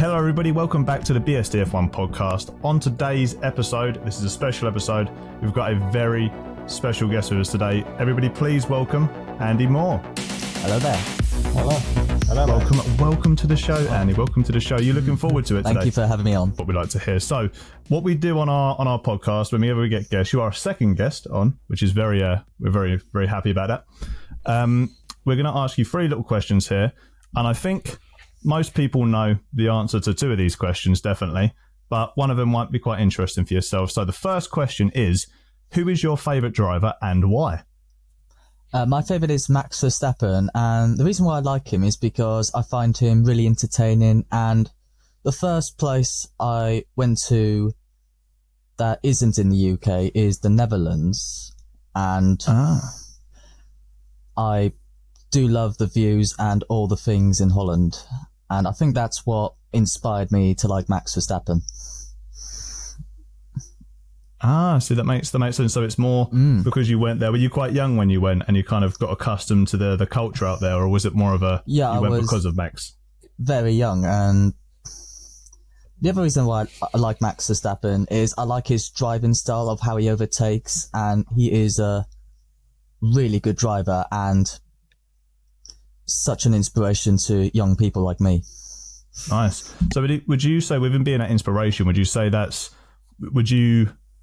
Hello everybody, welcome back to the BSDF1 podcast. On today's episode, this is a special episode, we've got a very special guest with us today. Everybody please welcome Andy Moore. Hello there. Hello. Hello. Welcome to the show, Andy. Welcome to the show. You're looking forward to it today. Thank you for having me on. What we like to hear. So, what we do on our podcast, whenever we get guests, you are a second guest on, which is we're very happy about that. We're going to ask you 3 little questions here, and I think most people know the answer to 2 of these questions, definitely, but one of them might be quite interesting for yourself. So the first question is, who is your favourite driver and why? My favourite is Max Verstappen, and the reason why I like him is because I find him really entertaining, and the first place I went to that isn't in the UK is the Netherlands, and I do love the views and all the things in Holland. And I think that's what inspired me to like Max Verstappen. So that makes sense. So it's more because you went there. Were you quite young when you went and you kind of got accustomed to the culture out there, or was it more of a you went because of Max? Very young, and the other reason why I like Max Verstappen is I like his driving style of how he overtakes, and he is a really good driver and such an inspiration to young people like me. Nice. So would you say, with him being an inspiration, would you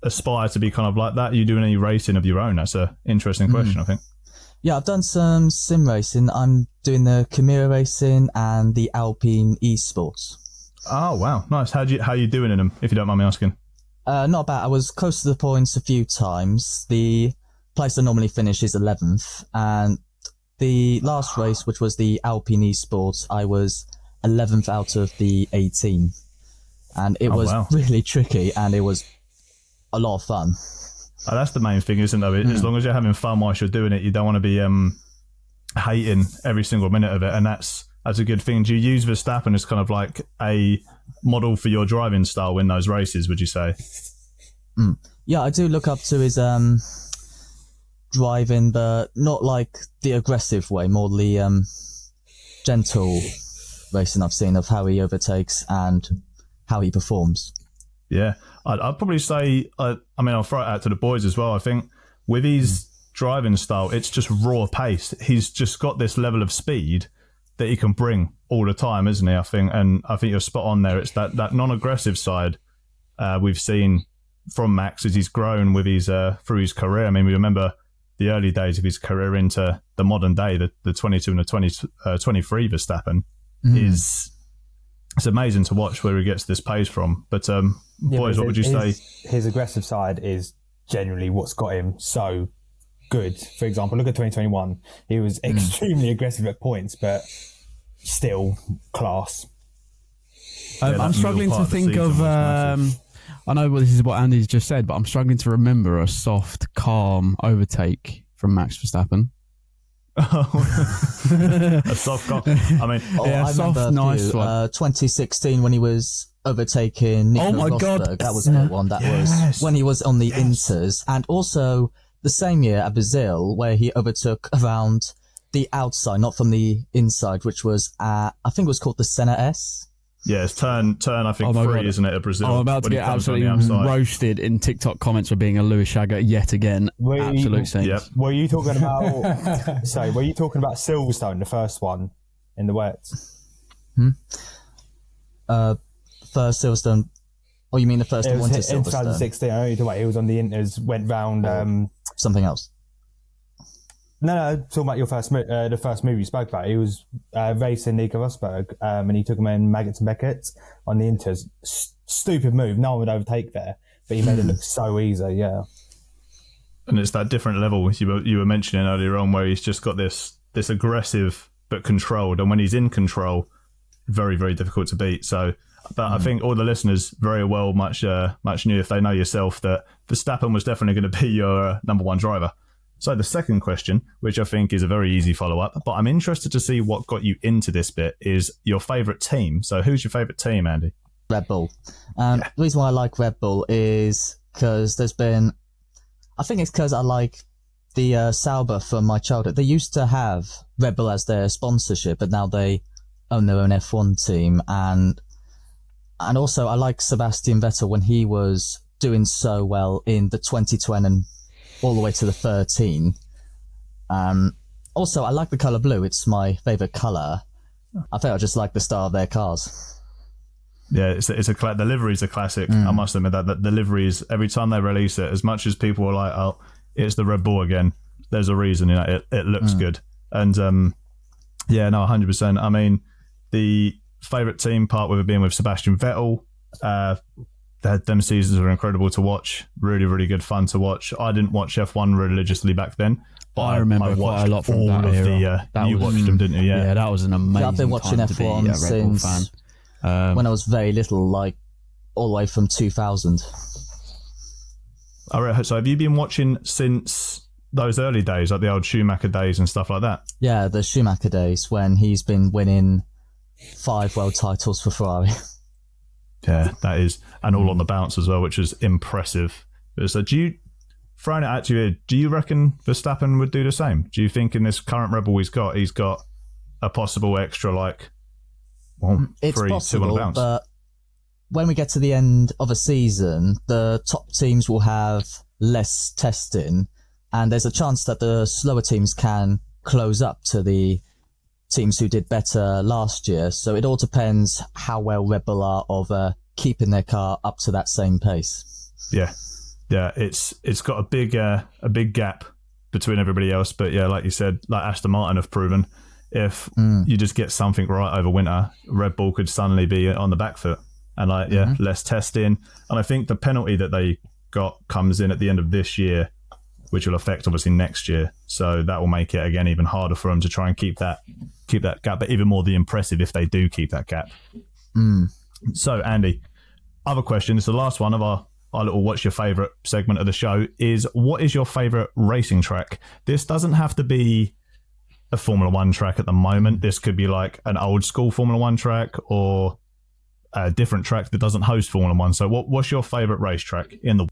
aspire to be kind of like that? Are you doing any racing of your own? That's an interesting question, I think. Yeah, I've done some sim racing. I'm doing the Camira racing and the Alpine esports. Oh, wow. Nice. How you doing in them, if you don't mind me asking? Not bad. I was close to the points a few times. The place I normally finish is 11th, and the last race, which was the Alpine esports, I was 11th out of the 18. And it was really tricky, and it was a lot of fun. Oh, that's the main thing, isn't it? As long as you're having fun whilst you're doing it, you don't want to be hating every single minute of it, and that's a good thing. Do you use Verstappen as kind of like a model for your driving style in those races, would you say? Yeah, I do look up to his driving, but not like the aggressive way, more the gentle racing I've seen of how he overtakes and how he performs. Yeah, I'd probably say, I'll throw it out to the boys as well. I think with his driving style, it's just raw pace. He's just got this level of speed that he can bring all the time, isn't he? I think you're spot on there. It's that non-aggressive side we've seen from Max as he's grown with his through his career. I mean, we remember the early days of his career into the modern day, the 22 and the 23 Verstappen it's amazing to watch where he gets this pace from. But boys, what would you say? His aggressive side is generally what's got him so good. For example, look at 2021. He was extremely aggressive at points, but still class. I'm struggling to think of... I know this is what Andy's just said, but I'm struggling to remember a soft, calm overtake from Max Verstappen. A soft calm. I mean, I soft, remember nice one. 2016 when he was overtaking Nico Rosberg. That was the one. That was when he was on the Inters, and also the same year at Brazil where he overtook around the outside, not from the inside, which was I think it was called the Senna S. Yeah, it's turn I think 3, isn't it, at Brazil? I'm about to get absolutely roasted in TikTok comments for being a Lewis Shagger yet again. Absolute sense. Yep. Were you talking about? Sorry, were you talking about Silverstone, the first one in the wets? First Silverstone. Oh, you mean the first one to Silverstone? In 2016. I know you're talking about. He was on the Inters, went round. Something else. No, talking about your the first movie you spoke about. He was racing Nico Rosberg, and he took him in Maggots and Beckett on the Inters. Stupid move. No one would overtake there, but he made it look so easy. Yeah, and it's that different level you were mentioning earlier on, where he's just got this aggressive but controlled, and when he's in control, very, very difficult to beat. So, but I think all the listeners very well much knew, if they know yourself, that Verstappen was definitely going to be your number one driver. So the second question, which I think is a very easy follow-up, but I'm interested to see what got you into this bit, is your favourite team. So who's your favourite team, Andy? Red Bull. The reason why I like Red Bull is because I think it's because I like the Sauber from my childhood. They used to have Red Bull as their sponsorship, but now they own their own F1 team, and And also, I like Sebastian Vettel when he was doing so well in the 2020 and all the way to the 13. Also, I like the colour blue. It's my favourite colour. I think I just like the style of their cars. Yeah, the livery's a classic. I must admit that the liveries, every time they release it, as much as people are like, oh, it's the Red Bull again, there's a reason, it looks good. And yeah, no, 100%. I mean, the favourite team part with it being with Sebastian Vettel, them seasons were incredible to watch. Really, really good fun to watch. I didn't watch F1 religiously back then, but I remember quite a lot from that era. You watched them, didn't you? Yeah, that was an amazing. I've been watching time F1 to be a Red Bull fan. since when I was very little, like all the way from 2000. So have you been watching since those early days, like the old Schumacher days and stuff like that? Yeah, the Schumacher days when he's been winning 5 world titles for Ferrari. Yeah, that is, and all on the bounce as well, which is impressive. So throwing it at you, do you reckon Verstappen would do the same? Do you think in this current Red Bull he's got a possible extra, like, It's 3, 2 on possible, the bounce? but when we get to the end of a season, the top teams will have less testing, and there's a chance that the slower teams can close up to the teams who did better last year. So it all depends how well Red Bull are of keeping their car up to that same pace. Yeah, it's got a big gap between everybody else. But yeah, like you said, like Aston Martin have proven, if you just get something right over winter, Red Bull could suddenly be on the back foot. And less testing. And I think the penalty that they got comes in at the end of this year, which will affect obviously next year. So that will make it again even harder for them to try and keep that gap, but even more the impressive if they do keep that gap. So Andy, other question, it's the last one of our little what's your favourite segment of the show, is what is your favourite racing track? This doesn't have to be a Formula One track at the moment. This could be like an old school Formula One track or a different track that doesn't host Formula One. So what's your favourite racetrack in the...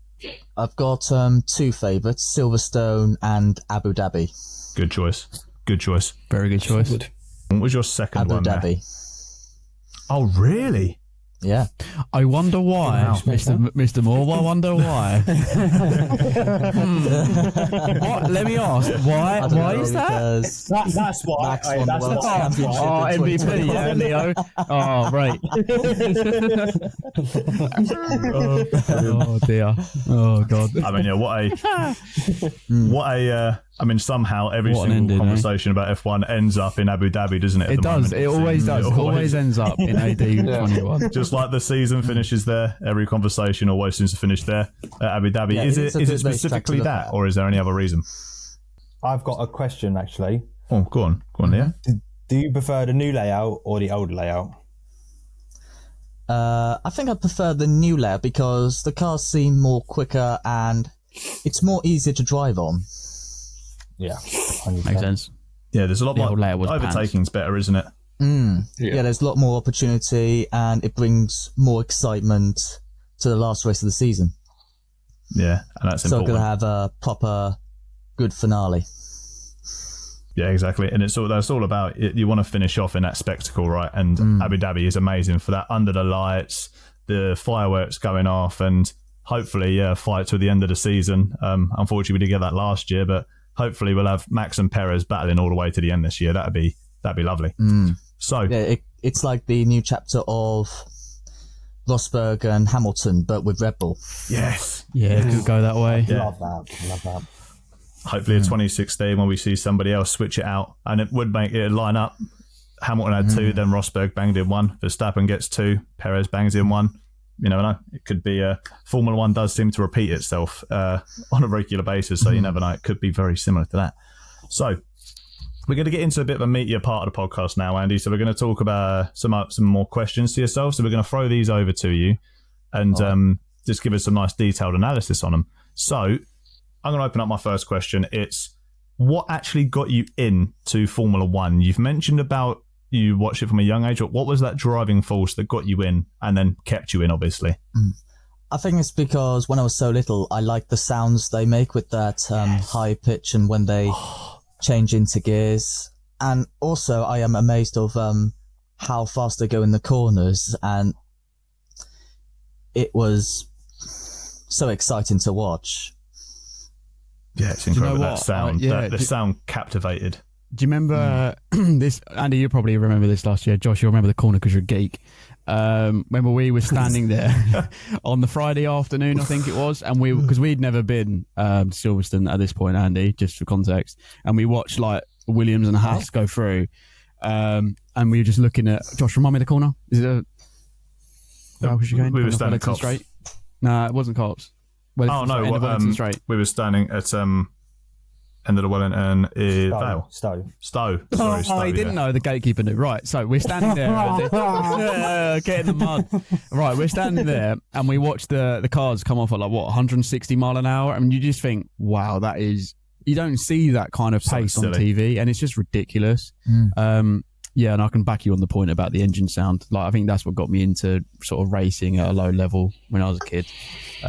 I've got 2 favourites, Silverstone and Abu Dhabi. Good choice. Very good choice. Good. What was your second Abu one Dhabi. there? Oh, really? Yeah. I wonder why, Mr. Moore. I wonder why. What? Let me ask. Why? I don't Why know, is that? because That's why. Max won the World Championship Oh, in MVP, 2021. yeah, Leo. Oh, right. Oh dear. Oh God. I mean, yeah, I mean, somehow every What an single ending, conversation about F1 ends up in Abu Dhabi, doesn't it? at It the does. moment? It always does. It Always ends up in AD 21. Just like the season finishes there, every conversation always seems to finish there at Abu Dhabi. Yeah, is it's it a good specifically racetrack to look that, at. or is there any other reason? I've got a question actually. Oh, go on, Leah. Do you prefer the new layout or the old layout? I think I prefer the new layout because the cars seem more quicker and it's more easier to drive on. Yeah, 100%. Makes sense. Yeah, there's a lot The more old layout was overtaking's better, isn't it? Yeah, there's a lot more opportunity and it brings more excitement to the last race of the season. Yeah, and that's So we're important. going to have a proper good finale. Yeah, exactly. And that's all about it. You want to finish off in that spectacle, right? And Abu Dhabi is amazing for that. Under the lights, the fireworks going off, and hopefully, fight to the end of the season. Unfortunately, we didn't get that last year, but hopefully we'll have Max and Perez battling all the way to the end this year. That'd be lovely. So Yeah, it's like the new chapter of Rosberg and Hamilton, but with Red Bull. yes, Yeah, it could go that way. Yeah. Love that. Hopefully in 2016 when we see somebody else switch it out, and it would make it line up. Hamilton had 2, then Rosberg banged in 1. Verstappen gets 2, Perez bangs in 1. You never know. It could be Formula One does seem to repeat itself on a regular basis, so you never know. It could be very similar to that. So we're going to get into a bit of a meatier part of the podcast now, Andy. So we're going to talk about some more questions to yourself. So we're going to throw these over to you and just give us some nice detailed analysis on them. So I'm going to open up my first question. It's what actually got you into Formula One? You've mentioned about you watched it from a young age. What was that driving force that got you in and then kept you in, obviously? I think it's because when I was so little, I liked the sounds they make with that high pitch and when they change into gears. And also, I am amazed of how fast they go in the corners. And it was so exciting to watch. Yeah, it's incredible. you know That what? sound, the sound captivated. Do you remember this, Andy? You probably remember this last year. Josh, you'll remember the corner because you're a geek. Remember we were standing there on the Friday afternoon, I think it was, and because we'd never been to Silverstone at this point, Andy, just for context, and we watched like Williams and Haas go through, and we were just looking at. Josh, remind me of the corner. Is it where was you going? We were standing at Straight. No, it wasn't Cops. We were standing at end of the Wellington Vale. Stowe. Sorry, Oh, Stowe, he didn't know, the gatekeeper knew. Right, so we're standing there, get in the mud. Right, we're standing there and we watch the cars come off at 160 mile an hour, and you just think, wow, that is, you don't see that kind of pace on TV, and it's just ridiculous. Yeah, and I can back you on the point about the engine sound. Like, I think that's what got me into sort of racing at a low level when I was a kid,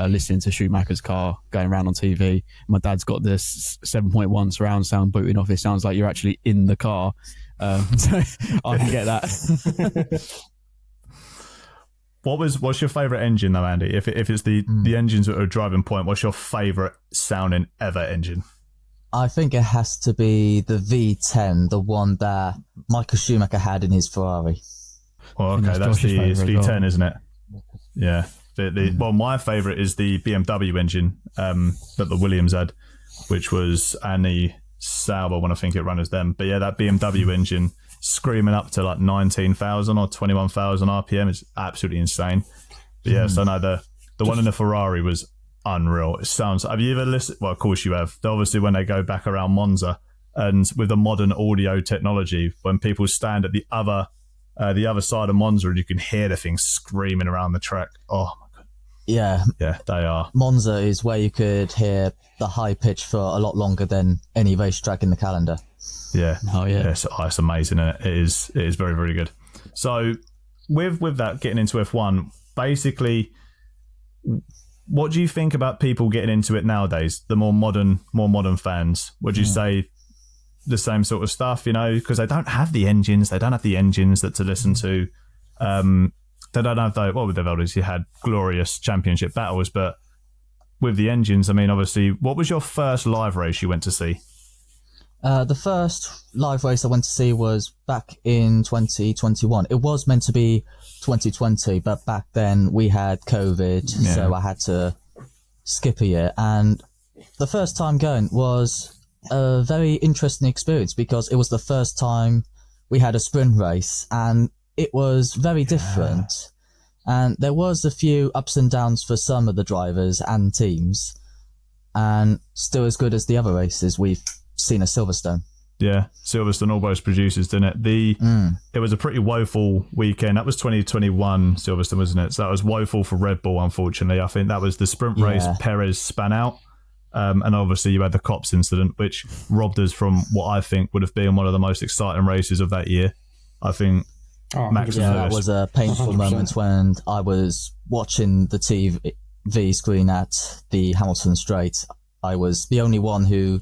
listening to Schumacher's car going around on TV. My dad's got this 7.1 surround sound booting off. It sounds like you're actually in the car. So I can get that. What's your favourite engine though, Andy? If it's the engines that are a driving point, what's your favourite sounding ever engine? I think it has to be the V10, the one that Michael Schumacher had in his Ferrari. Well, okay, that's the V10, isn't it? Yeah. Well, my favourite is the BMW engine that the Williams had, which was Annie Sauber when I think it ran as them. But yeah, that BMW engine screaming up to like 19,000 or 21,000 RPM is absolutely insane. But yeah, so no, the one in the Ferrari was unreal. It sounds. Have you ever listened? Well, of course you have. Obviously, when they go back around Monza, and with the modern audio technology, when people stand at the other side of Monza, and you can hear the thing screaming around the track. Oh my god. Yeah, they are. Monza is where you could hear the high pitch for a lot longer than any racetrack in the calendar. Yeah. Oh yeah. It's amazing, and it is very, very good. So with that, getting into F1, basically, what do you think about people getting into it nowadays? The more modern fans. Would you say the same sort of stuff? You know, because they don't have the engines. They don't have the engines to listen to. They don't have with the Velders, you had glorious championship battles, but with the engines, I mean, obviously, what was your first live race you went to see? The first live race I went to see was back in 2021. It was meant to be 2020, but back then we had COVID, so I had to skip a year. And the first time going was a very interesting experience because it was the first time we had a sprint race, and it was very different. And there was a few ups and downs for some of the drivers and teams, and still as good as the other races we've seen at Silverstone. Yeah, Silverstone almost produces, didn't it? It was a pretty woeful weekend. That was 2021 Silverstone, wasn't it? So that was woeful for Red Bull, unfortunately. I think that was the sprint race. Perez span out. And obviously you had the Cops incident, which robbed us from what I think would have been one of the most exciting races of that year. I think Max and Lewis. That was a painful 100%. Moment when I was watching the TV screen at the Hamilton Straight. I was the only one who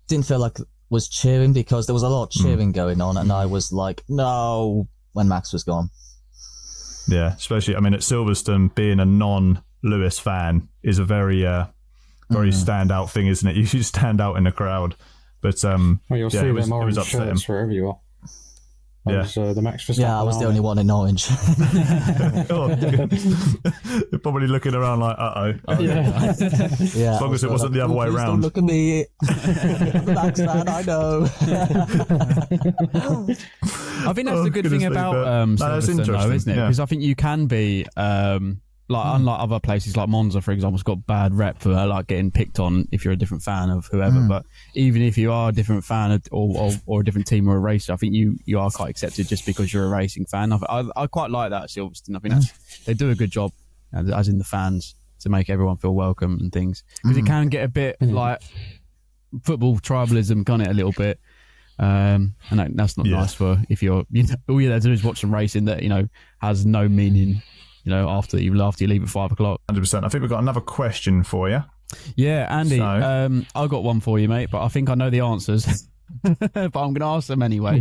didn't feel like was cheering because there was a lot of cheering going on, and I was like, no, when Max was gone. Yeah, especially, I mean, at Silverstone, being a non-Lewis fan is a very standout thing, isn't it? You should stand out in the crowd. But you'll see them orange shirts wherever you are. The Max Verstappen. Yeah, I was the only one in orange. You're probably looking around like, yeah. As long as it wasn't the other way around. Don't look at me. Max fan, I know. I think that's the good thing about Silverstone, though, isn't it? Because I think you can be unlike other places like Monza, for example, has got bad rep for like getting picked on if you're a different fan of whoever. But even if you are a different fan or a different team or a racer, I think you are quite accepted just because you're a racing fan. I quite like that at Silverstone. I think they do a good job, as in the fans, to make everyone feel welcome and things. Because it can get a bit like football tribalism, can't it, a little bit? And that's not nice for if you're, all you're there to do is watch some racing that, has no meaning. After you leave at 5 o'clock. 100%. I think we've got another question for you. Yeah, Andy, I've got one for you, mate, but I think I know the answers. But I'm going to ask them anyway.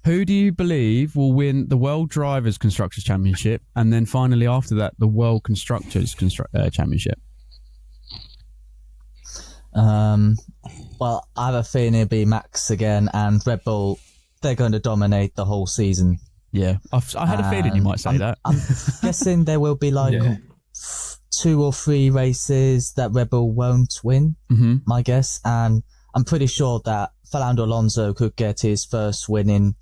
Who do you believe will win the World Drivers' Constructors' Championship, and then finally after that, the World Constructors' Championship? Well, I have a feeling it'll be Max again, and Red Bull, they're going to dominate the whole season. Yeah, I had a feeling you might say that. I'm guessing there will be like 2 or 3 races that Red Bull won't win, my guess, and I'm pretty sure that Fernando Alonso could get his first win in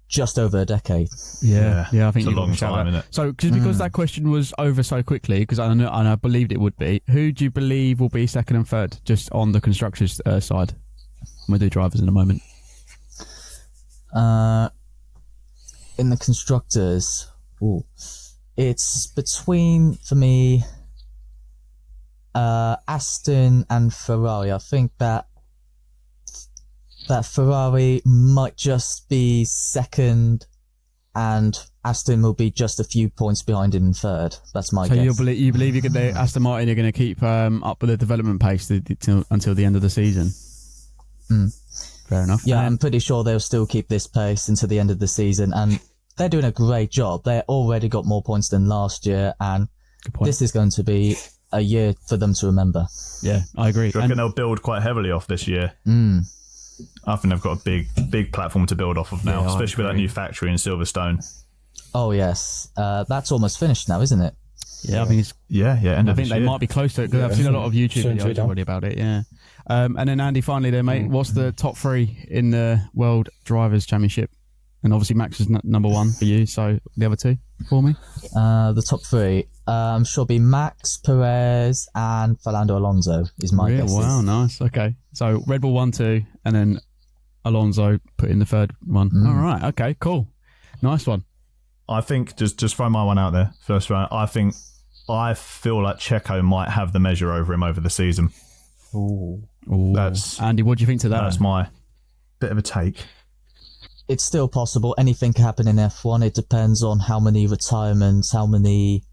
just over a decade. Yeah, I think it's a long time, isn't it? So, because that question was over so quickly, because I know and I believed it would be, who do you believe will be second and third, just on the constructors' side? We'll do drivers in a moment. In the constructors, it's between, for me, Aston and Ferrari. I think that Ferrari might just be second and Aston will be just a few points behind in third. That's my guess. So you believe Aston Martin are going to keep up with the development pace until the end of the season? Fair enough. Yeah, I'm pretty sure they'll still keep this pace until the end of the season, and they're doing a great job. They already got more points than last year, and this is going to be a year for them to remember. Yeah, I agree. Do you reckon they'll build quite heavily off this year? I think they've got a big platform to build off of now, especially with that new factory in Silverstone. Oh yes, that's almost finished now, isn't it? Yeah, I think it's end of I think they might be close to it, because I've seen a lot of YouTube videos already about it. Yeah, and then Andy, finally, there, mate, what's the top 3 in the World Drivers' Championship? And obviously Max is number 1 for you, so the other 2 for me. The top 3, I'm sure, be Max, Perez, and Fernando Alonso is my guess. Wow, nice. Okay, so Red Bull 1, 2, and then Alonso put in the third one. All right. Okay. Cool. Nice one. I think just throw my one out there first round. I feel like Checo might have the measure over him over the season. Ooh. That's Andy. What do you think to that? That's my bit of a take. It's still possible. Anything can happen in F1. It depends on how many retirements, how many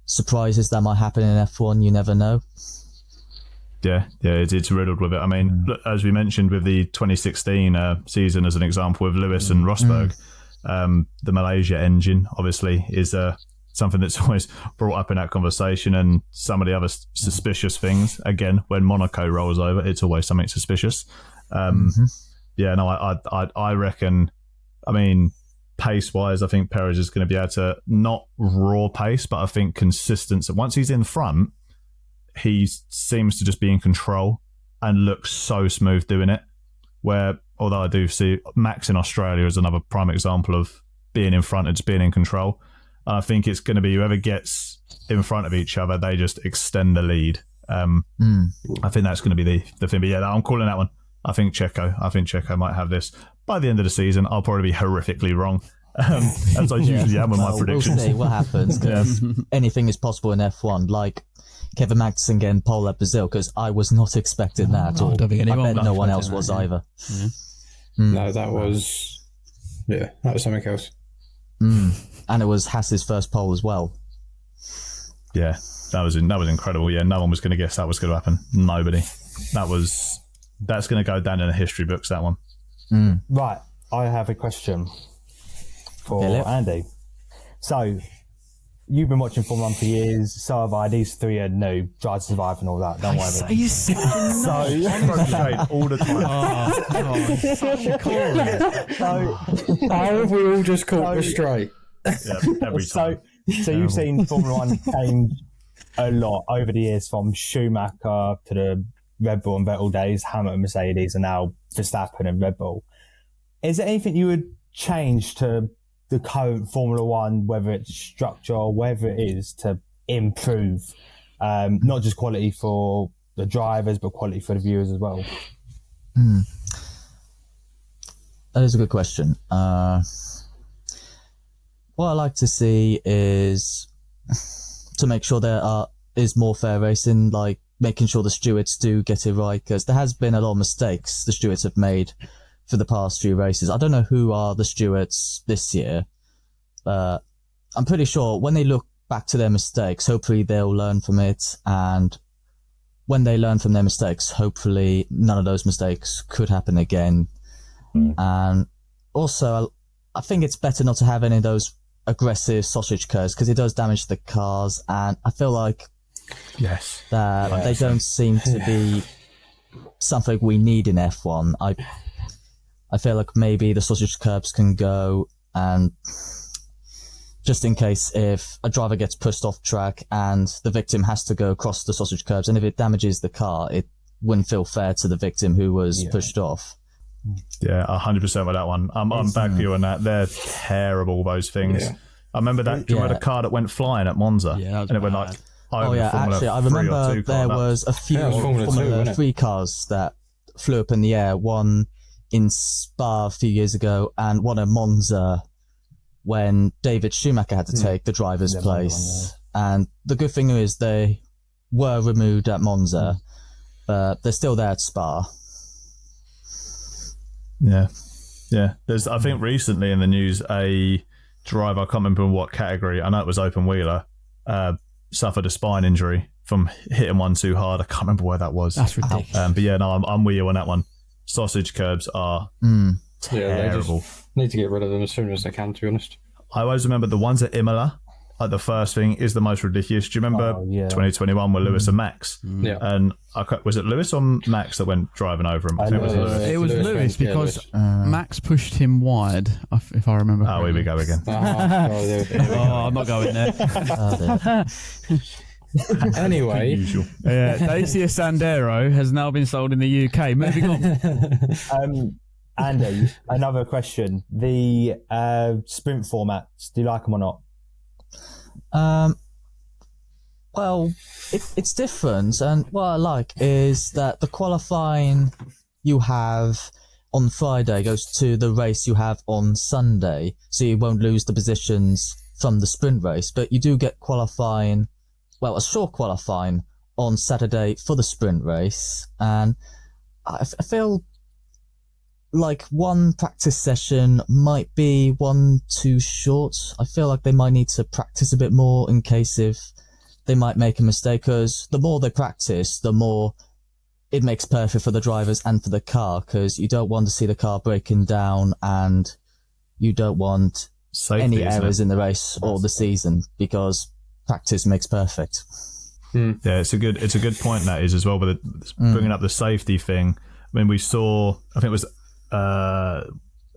surprises that might happen in F1. You never know. Yeah, it's riddled with it. I mean, look, as we mentioned with the 2016 season as an example with Lewis and Rosberg, the Malaysia engine obviously is something that's always brought up in that conversation, and some of the other suspicious things. Again, when Monaco rolls over, it's always something suspicious. Yeah, no, I reckon, I mean, pace-wise, I think Perez is going to be able to, not raw pace, but I think consistency. Once he's in front, he seems to just be in control and looks so smooth doing it. Where, although I do see Max in Australia as another prime example of being in front and just being in control. And I think it's going to be whoever gets in front of each other, they just extend the lead. I think that's going to be the thing. But yeah, I'm calling that one. I think Checo might have this. By the end of the season, I'll probably be horrifically wrong. As I usually am with my predictions. We'll see what happens, because anything is possible in F1. Like Kevin Magnussen getting pole at Brazil, because I was not expecting that at all. I bet no one else was either. Yeah. No, that was something else. And it was Haas's first pole as well. Yeah, that was incredible. Yeah, no one was going to guess that was going to happen. Nobody. That's going to go down in the history books, that one. Right, I have a question for Andy. So, you've been watching Formula 1 for years, so have I. These 3 are new, Drive to Survive and all that. Don't worry. Are you so all the time. Such a chorus. How have we all just caught this straight? Yeah, every time. So you've seen Formula 1 change a lot over the years, from Schumacher to the Red Bull and Vettel days, Hamilton, Mercedes, and now Verstappen and Red Bull. Is there anything you would change to the current Formula 1, whether it's structure or whatever it is, to improve not just quality for the drivers, but quality for the viewers as well? That is a good question. What I like to see is to make sure there is more fair racing, like making sure the stewards do get it right, because there has been a lot of mistakes the stewards have made for the past few races. I don't know who are the stewards this year, but I'm pretty sure when they look back to their mistakes, hopefully they'll learn from it, and when they learn from their mistakes, hopefully none of those mistakes could happen again. And also, I think it's better not to have any of those aggressive sausage curves because it does damage the cars, and I feel like that they don't seem to be something we need in F1. I feel like maybe the sausage curbs can go, and just in case if a driver gets pushed off track and the victim has to go across the sausage curbs, and if it damages the car, it wouldn't feel fair to the victim who was pushed off. Yeah, 100% with that one. I'm back with you on that. They're terrible, those things. Yeah. I remember that. Do you remember the car that went flying at Monza? Yeah, and it went like. Actually, I remember there was a few Formula 3 cars that flew up in the air. One in Spa a few years ago, and one at Monza when David Schumacher had to take the driver's place. And the good thing is they were removed at Monza, but they're still there at Spa. Yeah. There's, I think recently in the news, a driver, I can't remember in what category, I know it was open wheeler, suffered a spine injury from hitting one too hard. I can't remember where that was. That's ridiculous. But yeah, no, I'm with you on that one. Sausage curbs are terrible. They just need to get rid of them as soon as they can, to be honest. I always remember the ones at Imola. Like the first thing is the most ridiculous. Do you remember 2021 with Lewis and Max? Yeah. And was it Lewis or Max that went driving over him? I think it was Lewis because Max pushed him wide, if I remember. Oh, here we go again. I'm not going there. Anyway, Dacia Sandero has now been sold in the UK. Moving on. Andy, another question. The sprint formats, do you like them or not? Well, it's different, and what I like is that the qualifying you have on Friday goes to the race you have on Sunday, so you won't lose the positions from the sprint race, but you do get qualifying, well, a short qualifying on Saturday for the sprint race, and I feel like one practice session might be one too short. I feel like they might need to practice a bit more in case if they might make a mistake, because the more they practice, the more it makes perfect for the drivers and for the car, because you don't want to see the car breaking down and you don't want any errors in the race or the season, because practice makes perfect. Yeah, it's a good point that is as well, with bringing up the safety thing. I mean, we saw, I think it was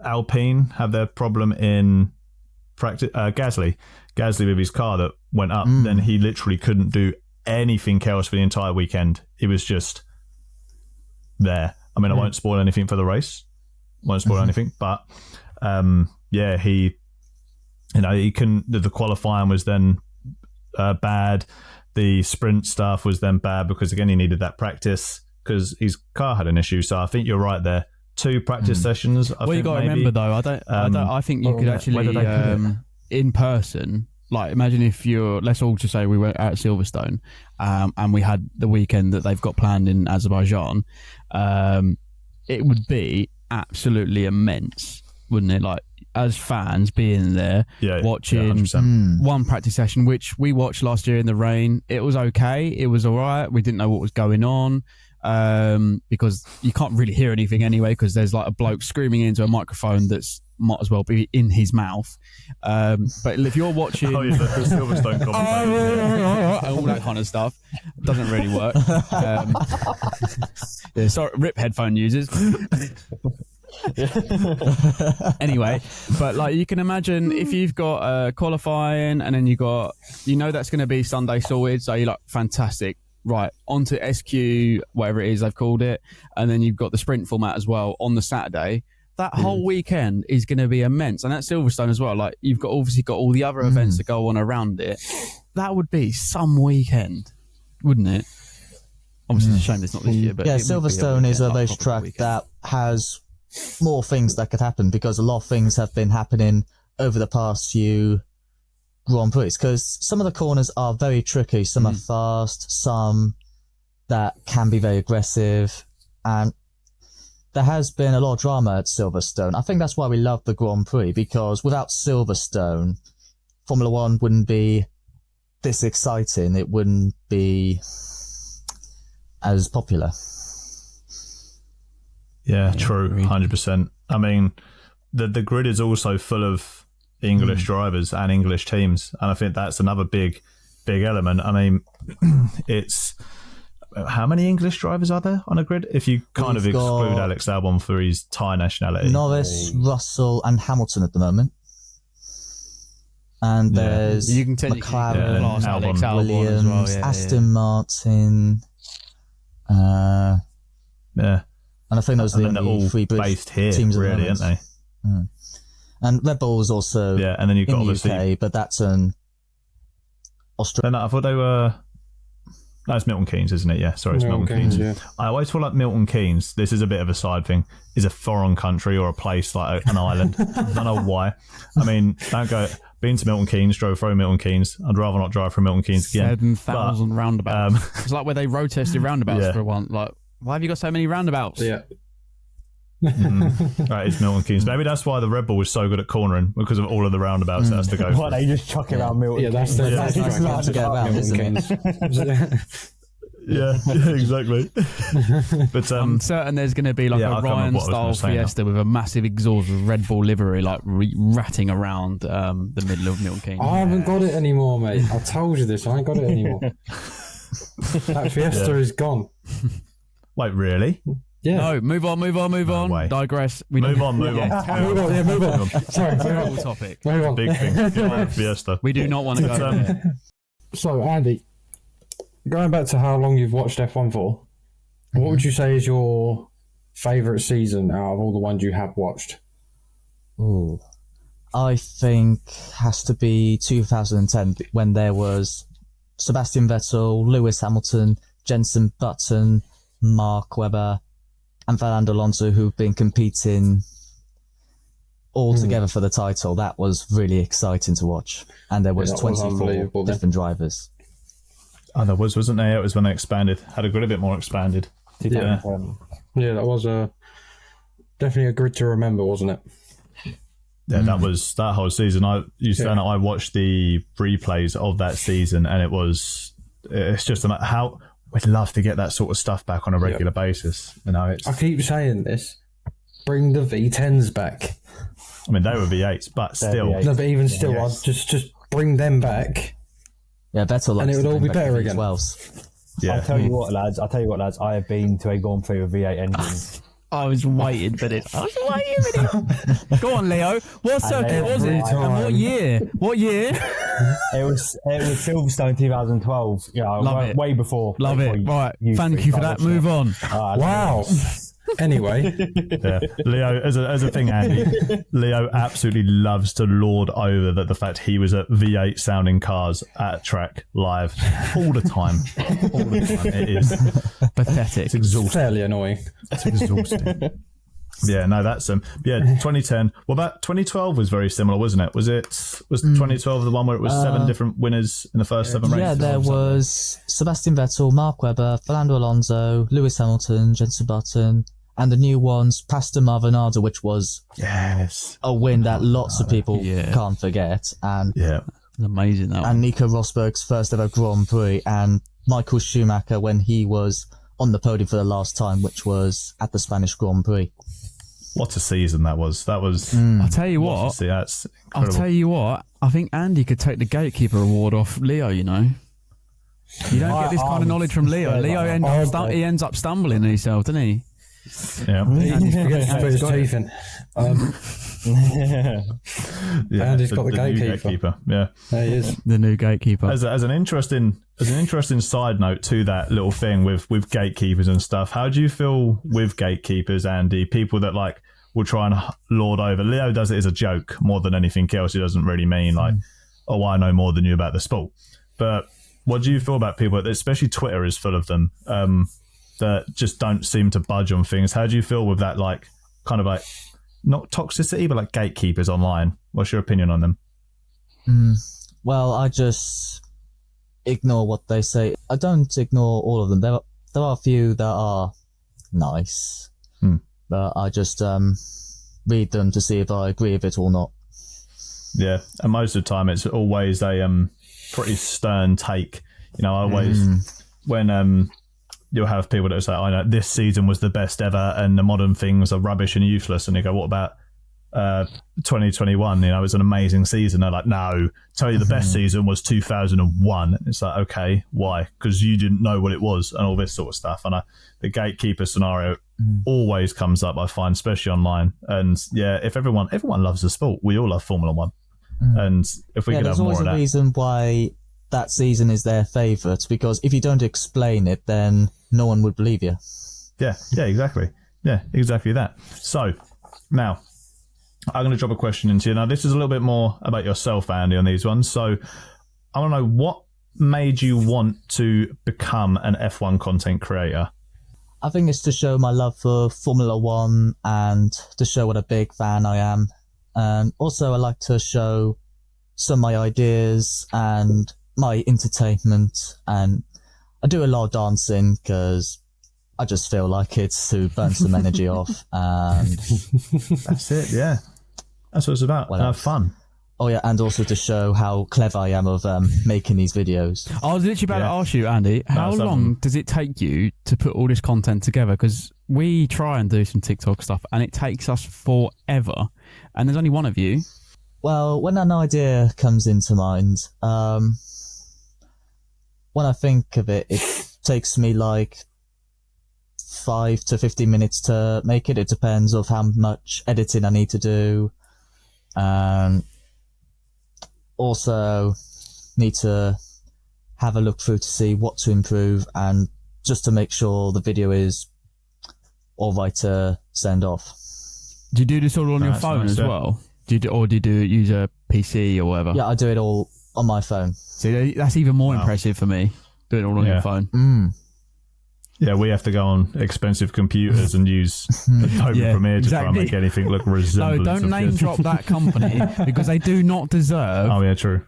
Alpine have their problem in practice. Gasly with his car that went up, then he literally couldn't do anything else for the entire weekend. It was just there. I mean, I won't spoil anything for the race, anything, but he couldn't. The qualifying was then bad. The sprint stuff was then bad because again he needed that practice because his car had an issue. So I think you're right there. 2 practice sessions. You got to remember though. I think you could actually in person. Like, imagine if let's all just say we were at Silverstone, and we had the weekend that they've got planned in Azerbaijan. It would be absolutely immense, wouldn't it? Like, as fans being there, watching one practice session, which we watched last year in the rain. It was okay. It was all right. We didn't know what was going on. Because you can't really hear anything anyway, because there's like a bloke screaming into a microphone that's might as well be in his mouth. But if you're watching the Silverstone commentator, all that kind of stuff, doesn't really work. Sorry, RIP headphone users. Anyway, but like you can imagine if you've got qualifying and then that's going to be Sunday sorted, so you're like, fantastic. Right, onto SQ, whatever it is they've called it, and then you've got the sprint format as well on the Saturday. That whole weekend is going to be immense, and at Silverstone as well. Like, you've obviously got all the other events that go on around it. That would be some weekend, wouldn't it? Obviously, it's a shame it's not this year, but Silverstone is a racetrack that has more things that could happen, because a lot of things have been happening over the past few Grand Prix, because some of the corners are very tricky, some are fast, some that can be very aggressive, and there has been a lot of drama at Silverstone. I think that's why we love the Grand Prix, because without Silverstone, Formula 1 wouldn't be this exciting, it wouldn't be as popular. Yeah, true, 100%. I mean, the grid is also full of English drivers and English teams, and I think that's another big element. I mean, it's how many English drivers are there on a grid? If you kind of exclude Alex Albon for his Thai nationality, Norris, Russell, and Hamilton at the moment. And there's you can McLaren, Albon, Williams, as well. Aston Martin. Yeah. And I think those are the all only three based here, teams really, aren't they? And Red Bull is also and then you've got in the obviously UK, but that's an Australia. I thought they were. No, it's Milton Keynes, isn't it? Yeah, sorry, it's Milton Keynes. Yeah. I always feel like Milton Keynes, this is a bit of a side thing, is a foreign country or a place like an island. I don't know why. I mean, don't go. Been to Milton Keynes, drove through Milton Keynes. I'd rather not drive through Milton Keynes again. 7,000 roundabouts. It's like where they road tested roundabouts for one. Like, why have you got so many roundabouts? Yeah. Right, it's Milton Keynes. Maybe that's why the Red Bull is so good at cornering, because of all of the roundabouts that has to go What, through. they just chuck it around Milton? Yeah, that's the to get around, isn't it? Yeah, exactly. But I'm certain there's going to be like I a can't remember what I Ryan was style gonna say Fiesta with a massive exhaust with Red Bull livery, like ratting around the middle of Milton Keynes. I haven't got it anymore, mate. I told you this. I ain't got it anymore. That Fiesta is gone. Wait, really? Yeah. No, move on. way. Digress. Move on. Move on. Sorry, move on. Topic. Move on. Big thing. Fiesta. We do not want to go there. So, Andy, going back to how long you've watched F1 for, what would you say is your favourite season out of all the ones you have watched? Ooh. I think has to be 2010 when there was Sebastian Vettel, Lewis Hamilton, Jenson Button, Mark Webber, and Fernando Alonso, who've been competing all together for the title. That was really exciting to watch. And there was 24 different drivers. Oh, there was, wasn't there? It was when they expanded. Had a grid a bit more expanded. Yeah, that was definitely a grid to remember, wasn't it? Yeah, that was that whole season. I watched the replays of that season, and it's just how we'd love to get that sort of stuff back on a regular basis. You know, I keep saying this. Bring the V10s back. I mean, they were V8s, but still. V8s. No, but even still, I'd just bring them back. Yeah, Vettel, and it would all be better again. Yeah. I'll tell you what, lads. I have been to a Grand Prix with V8 engines. I was waiting for this. Go on, Leo. What circuit was it? And what year? It was Silverstone 2012. Love it. Way before. Love it. Right. Thank you for that. Move on. Wow. Anyway, Leo, as a thing, Andy, Leo absolutely loves to lord over the fact he was at V8 sounding cars at track live all the time. It is pathetic. It's exhausting. Fairly annoying. It's exhausting. Yeah, no, that's 2010. Well, that 2012 was very similar, wasn't it? Was 2012 the one where it was 7 different winners in the first 7 races? Yeah, there was Sebastian Vettel, Mark Webber, Fernando Alonso, Lewis Hamilton, Jenson Button, and the new ones, Pastor Maldonado, which was a win that lots of people can't forget. And it's amazing that one. And Nico Rosberg's first ever Grand Prix, and Michael Schumacher when he was on the podium for the last time, which was at the Spanish Grand Prix. What a season that was. That was. I'll tell you what. That's incredible. I'll tell you what. I think Andy could take the gatekeeper award off Leo. You know, you don't get this kind of knowledge from Leo. Leo ends up stumbling himself, doesn't he? Yeah. He forgets to put his teeth in. Andy's got the gatekeeper. Yeah, there he is. The new gatekeeper. As an interesting side note to that little thing with gatekeepers and stuff, how do you feel with gatekeepers, Andy? People that will try and lord over. Leo does it as a joke more than anything else. He doesn't really mean oh, I know more than you about the sport. But what do you feel about people, especially Twitter is full of them, that just don't seem to budge on things? How do you feel with that, not toxicity, but gatekeepers online? What's your opinion on them? Well, I just ignore what they say. I don't ignore all of them. There are a few that are nice, but I just read them to see if I agree with it or not. Yeah, and most of the time it's always a pretty stern take. I always when you'll have people that say, I know this season was the best ever and the modern things are rubbish and useless. And they go, what about 2021? You know, it was an amazing season. They're like, no, tell you the best season was 2001. And it's like, okay, why? Because you didn't know what it was and all this sort of stuff. And the gatekeeper scenario always comes up, I find, especially online. And yeah, if everyone loves the sport, we all love Formula One. And if we could have more of that. There's always a reason why that season is their favourite, because if you don't explain it, then no one would believe you. Yeah, exactly. Yeah, exactly that. So now I'm going to drop a question into you. Now, this is a little bit more about yourself, Andy, on these ones. So I want to know, what made you want to become an F1 content creator? I think it's to show my love for Formula One and to show what a big fan I am. And also I like to show some of my ideas and my entertainment. And I do a lot of dancing because I just feel like it's to burn some energy off. And that's it, yeah. That's what it's about. Have fun. Oh yeah, and also to show how clever I am of making these videos. I was literally about to ask you, Andy, how long does it take you to put all this content together? Because we try and do some TikTok stuff and it takes us forever. And there's only one of you. Well, when an idea comes into mind, when I think of it, it takes me like 5 to 15 minutes to make it. It depends of how much editing I need to do. Also need to have a look through to see what to improve and just to make sure the video is all right to send off. Do you do this all on your phone as well? Do you use a PC or whatever? Yeah, I do it all on my phone. See, that's even more impressive for me, doing it all on your phone. Yeah, we have to go on expensive computers and use Adobe Premiere to try and make anything look resemblant. No, don't name drop that company because they do not deserve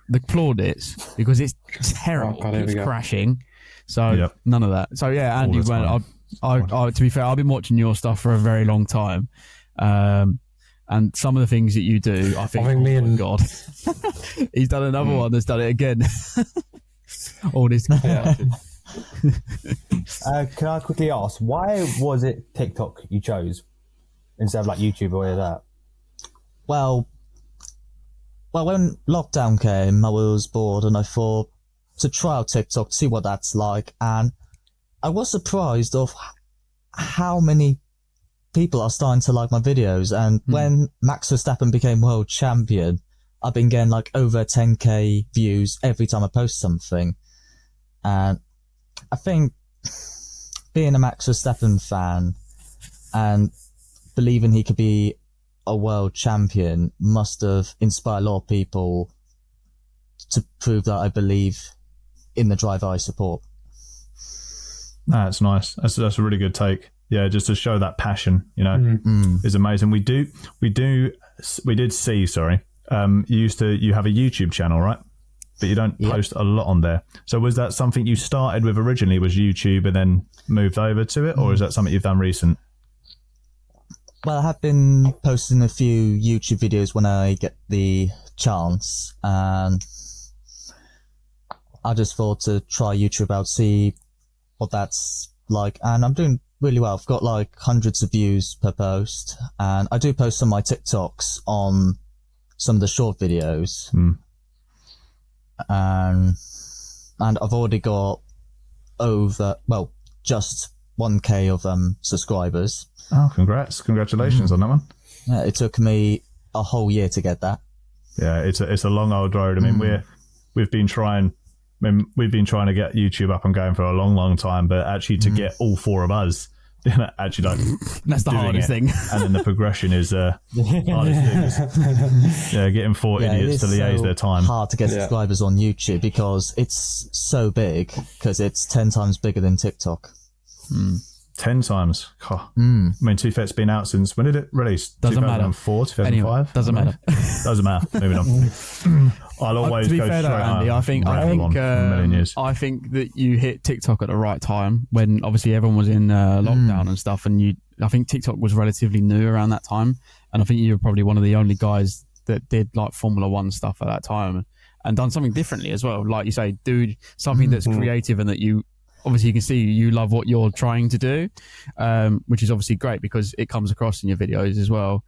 the plaudits because it's terrible. It's crashing. So none of that. So yeah, Andy, to be fair, I've been watching your stuff for a very long time. And some of the things that you do, I think God, he's done another one that's done it again. All this. Can I quickly ask, why was it TikTok you chose instead of like YouTube or any of that? Well, when lockdown came, I was bored and I thought to try out TikTok to see what that's like. And I was surprised of how many people are starting to like my videos. And when Max Verstappen became world champion, I've been getting like over 10k views every time I post something. And I think being a Max Verstappen fan and believing he could be a world champion must have inspired a lot of people to prove that I believe in the driver I support. That's nice. That's a really good take. Yeah, just to show that passion, you know, is amazing. We did see, you have a YouTube channel, right? But you don't post a lot on there. So was that something you started with originally, was YouTube, and then moved over to it? Or is that something you've done recent? Well, I have been posting a few YouTube videos when I get the chance. And I just thought to try YouTube out, see what that's like. And I'm doing really well. I've got like hundreds of views per post. And I do post some of my TikToks on some of the short videos. And I've already got just 1k of subscribers. Oh, congratulations on that one. Yeah, it took me a whole year to get that. Yeah, it's a long old road. I mean, we've been trying to get YouTube up and going for a long time, but actually to get all four of us actually like that's the hardest thing. And then the progression is hardest thing. Getting four idiots to liaise their time. Hard to get subscribers on YouTube because it's so big, because it's 10 times bigger than TikTok. 10 times. I mean, to be fair, it's been out since, when did it release? Doesn't 2004, matter. 2005? Anyway, doesn't matter. Doesn't matter. Moving on. I'll always go straight on. Andy, I think that you hit TikTok at the right time when obviously everyone was in lockdown and stuff, and I think TikTok was relatively new around that time, and I think you were probably one of the only guys that did like Formula One stuff at that time and done something differently as well. Like you say, do something that's creative and that you obviously you can see you love what you're trying to do, which is obviously great because it comes across in your videos as well,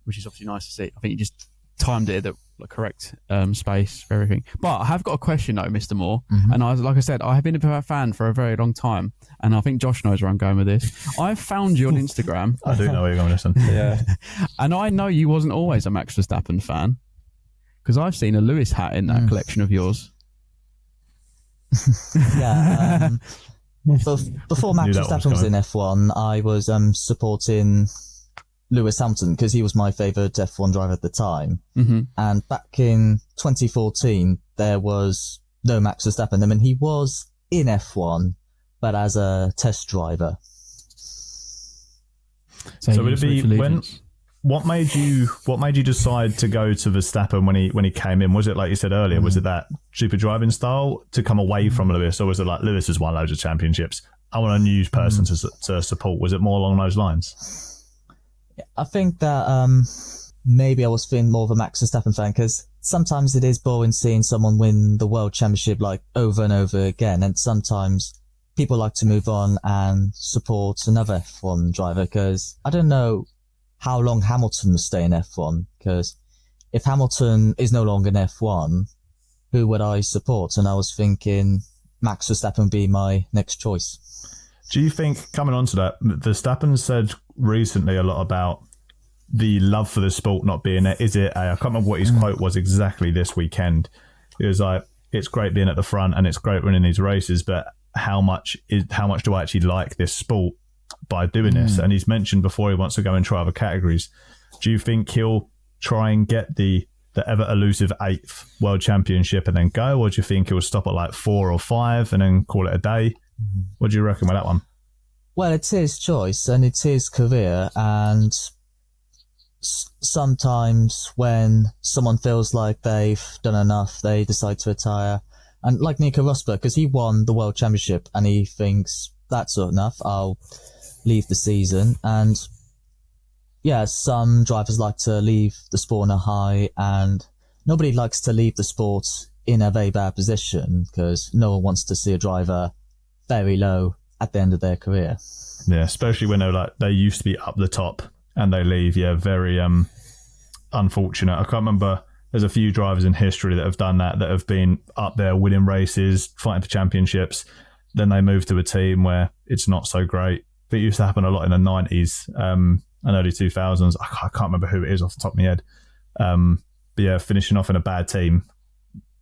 which is obviously nice to see. I think you just timed it at the correct space for everything. But I have got a question though, Mr. Moore, and like I said, I have been a fan for a very long time, and I think Josh knows where I'm going with this. I found you on Instagram. I do know where you're going with this. Yeah. And I know you wasn't always a Max Verstappen fan, because I've seen a Lewis hat in that collection of yours. Yeah. Before Max Verstappen was in F1, I was supporting Lewis Hamilton because he was my favourite F1 driver at the time. And back in 2014, there was no Max Verstappen. I mean, he was in F1, but as a test driver. So would it be what made you decide to go to Verstappen when he came in? Was it like you said earlier? Was it that stupid driving style to come away from Lewis, or was it like Lewis has won loads of championships? I want a new person to support. Was it more along those lines? I think that maybe I was feeling more of a Max Verstappen fan because sometimes it is boring seeing someone win the world championship like over and over again, and sometimes people like to move on and support another F1 driver because I don't know how long Hamilton will stay in F1, because if Hamilton is no longer in F1, who would I support? And I was thinking Max Verstappen would be my next choice. Do you think, coming on to that, Verstappen said recently a lot about the love for the sport not being there? Is it, I can't remember what his quote was exactly this weekend. It was like, it's great being at the front and it's great winning these races, but how much do I actually like this sport by doing this? And he's mentioned before he wants to go and try other categories. Do you think he'll try and get the ever elusive 8th world championship and then go, or do you think he'll stop at like 4 or 5 and then call it a day? What do you reckon with that one? Well, it's his choice and it's his career, and sometimes when someone feels like they've done enough, they decide to retire. And like Nico Rosberg, because he won the world championship and he thinks that's enough, I'll leave the season. And yeah, some drivers like to leave the sport on a high, and nobody likes to leave the sport in a very bad position because no one wants to see a driver very low at the end of their career. Yeah, especially when they used to be up the top and they leave. Yeah, very unfortunate. I can't remember. There's a few drivers in history that have done that have been up there winning races, fighting for championships. Then they move to a team where it's not so great. It used to happen a lot in the 90s and early 2000s. I can't remember who it is off the top of my head. But yeah, finishing off in a bad team,